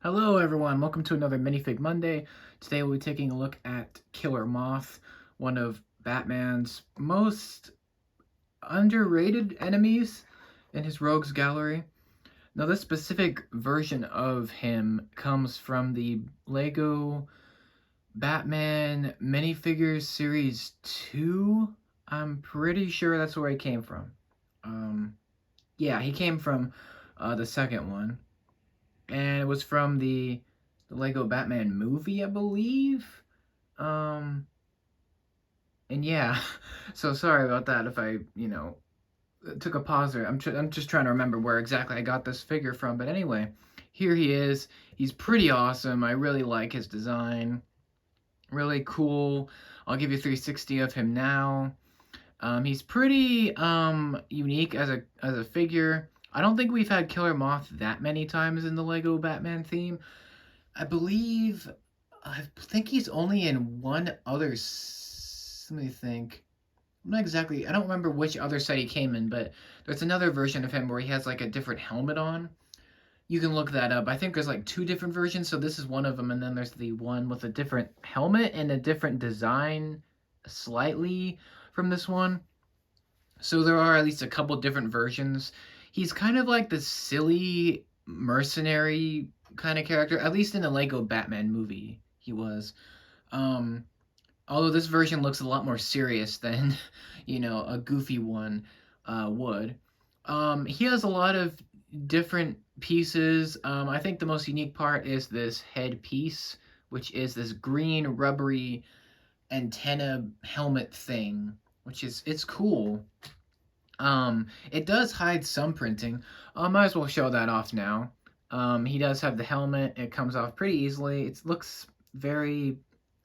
Hello everyone, welcome to another Minifig Monday. Today we'll be taking a look at Killer Moth, one of Batman's most underrated enemies in his rogues gallery. Now this specific version of him comes from the Lego Batman Minifigures Series 2. I'm pretty sure that's where he came from. Yeah, he came from the second one. And it was from the Lego Batman movie, I believe. Um, and yeah, so sorry about that if I, took a pause there. I'm just trying to remember where exactly I got this figure from. But anyway, here he is. He's pretty awesome. I really like his design. Really cool. I'll give you 360 of him now. He's pretty unique as a figure. I don't think we've had Killer Moth that many times in the Lego Batman theme. I think he's only in one other. Let me think. I don't remember which other set he came in, but there's another version of him where he has like a different helmet on. You can look that up. I think there's like two different versions, so this is one of them, and then there's the one with a different helmet and a different design slightly from this one. So there are at least a couple different versions. He's kind of like the silly mercenary kind of character, at least in the Lego Batman movie he was. Um, Although this version looks a lot more serious than, a goofy one would. He has a lot of different pieces. I think the most unique part is this head piece, which is this green rubbery antenna helmet thing, it's cool. It does hide some printing. Might as well show that off now. He does have the helmet. It comes off pretty easily. It looks very,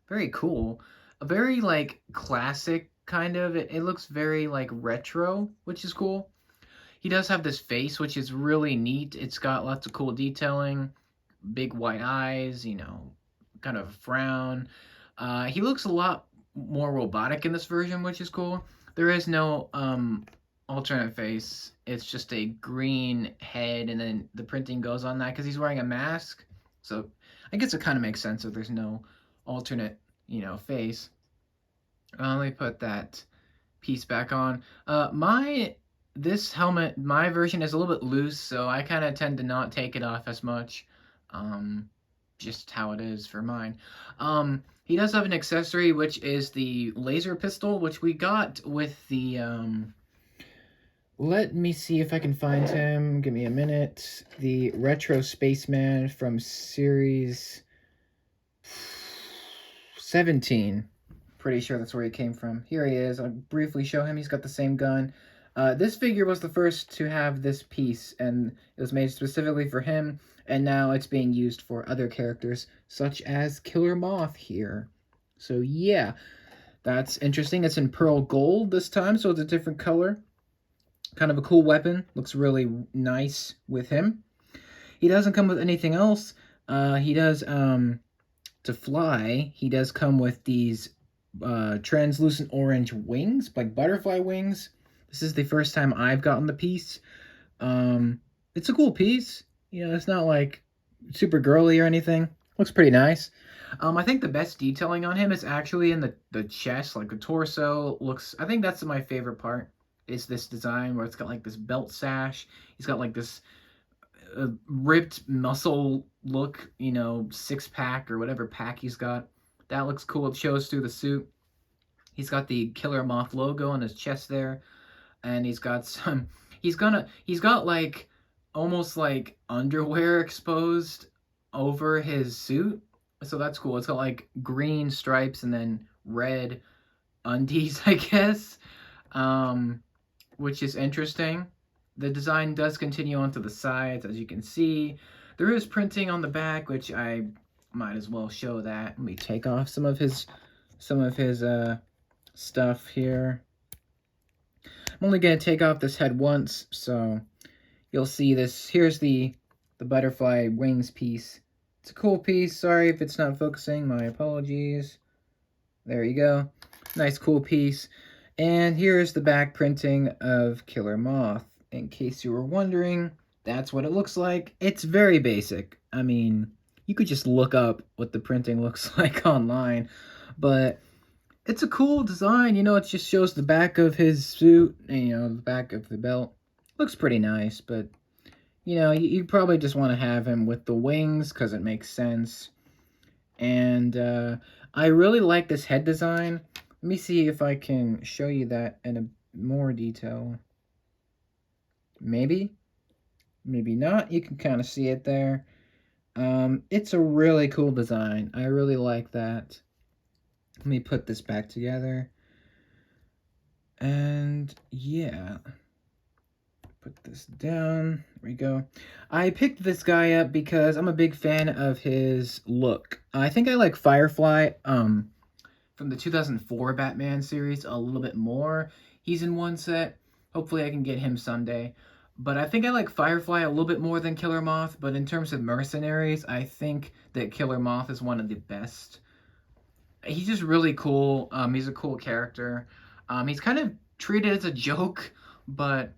very cool. A very like classic kind of. It looks very like retro, which is cool. He does have this face, which is really neat. It's got lots of cool detailing, big white eyes, kind of a frown. He looks a lot more robotic in this version, which is cool. There is no alternate face. It's just a green head, and then the printing goes on that because he's wearing a mask. So I guess it kind of makes sense if there's no alternate, face. Let me put that piece back on. This helmet, my version is a little bit loose, so I kind of tend to not take it off as much. Um, just how it is for mine. He does have an accessory, which is the laser pistol, which we got with the let me see if I can find him. Give me a minute. The Retro Spaceman from Series 17. Pretty sure that's where he came from. Here he is. I'll briefly show him. He's got the same gun. This figure was the first to have this piece, and it was made specifically for him, and now it's being used for other characters, such as Killer Moth here. So yeah, that's interesting. It's in pearl gold this time, so it's a different color. Kind of a cool weapon. Looks really nice with him. He doesn't come with anything else. He does, to fly, he does come with these translucent orange wings, like butterfly wings. This is the first time I've gotten the piece. It's a cool piece. It's not like super girly or anything. Looks pretty nice. I think the best detailing on him is actually in the chest, like the torso. I think that's my favorite part, is this design where it's got like this belt sash. He's got like this ripped muscle look, six pack or whatever pack he's got. That looks cool. It shows through the suit. He's got the Killer Moth logo on his chest there, and he's got like almost like underwear exposed over his suit. So that's cool. It's got like green stripes and then red undies, I guess. Which is interesting. The design does continue onto the sides, as you can see. There is printing on the back, which I might as well show that. Let me take off some of his stuff here. I'm only gonna take off this head once, so you'll see this. Here's the butterfly wings piece. It's a cool piece. Sorry if it's not focusing. My apologies. There you go. Nice, cool piece. And here's the back printing of Killer Moth. In case you were wondering, that's what it looks like. It's very basic. I mean, You could just look up what the printing looks like online. But it's a cool design, you know, it just shows the back of his suit, and, you know, the back of the belt. Looks pretty nice, but, you know, you probably just want to have him with the wings because it makes sense. And I really like this head design. Let me see if I can show you that in a more detail. Maybe not. You can kind of see it there. It's a really cool design. I really like that. Let me put this back together. And yeah, put this down. There we go. I picked this guy up because I'm a big fan of his look. I think I like Firefly from the 2004 Batman series a little bit more. He's in one set. Hopefully I can get him someday. But I think I like Firefly a little bit more than Killer Moth. But in terms of mercenaries, I think that Killer Moth is one of the best. He's just really cool. He's a cool character. He's kind of treated as a joke, but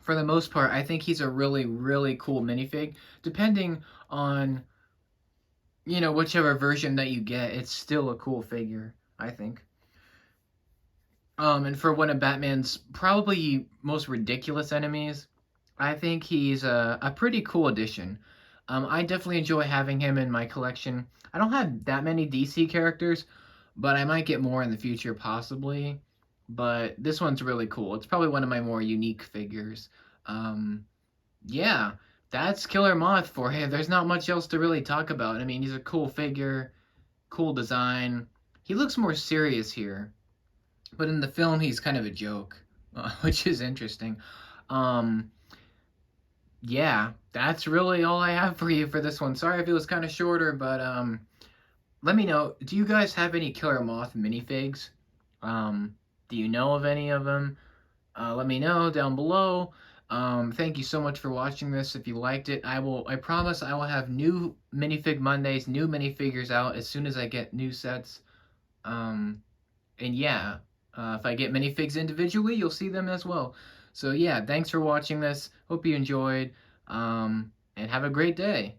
for the most part, I think he's a really, really cool minifig. Depending on, you know, whichever version that you get, it's still a cool figure, I think. And for one of Batman's probably most ridiculous enemies, I think he's a pretty cool addition. I definitely enjoy having him in my collection. I don't have that many DC characters, but I might get more in the future, possibly. But this one's really cool. It's probably one of my more unique figures. Yeah, that's Killer Moth for you. There's not much else to really talk about. I mean, he's a cool figure, cool design. He looks more serious here, but in the film, he's kind of a joke, which is interesting. Um, yeah, that's really all I have for you for this one. Sorry if it was kind of shorter, but let me know. Do you guys have any Killer Moth minifigs? Do you know of any of them? Let me know down below. Thank you so much for watching this. If you liked it, I promise I will have new minifig Mondays, new minifigures out as soon as I get new sets. And yeah, if I get minifigs individually, you'll see them as well. So yeah, thanks for watching this. Hope you enjoyed, and have a great day.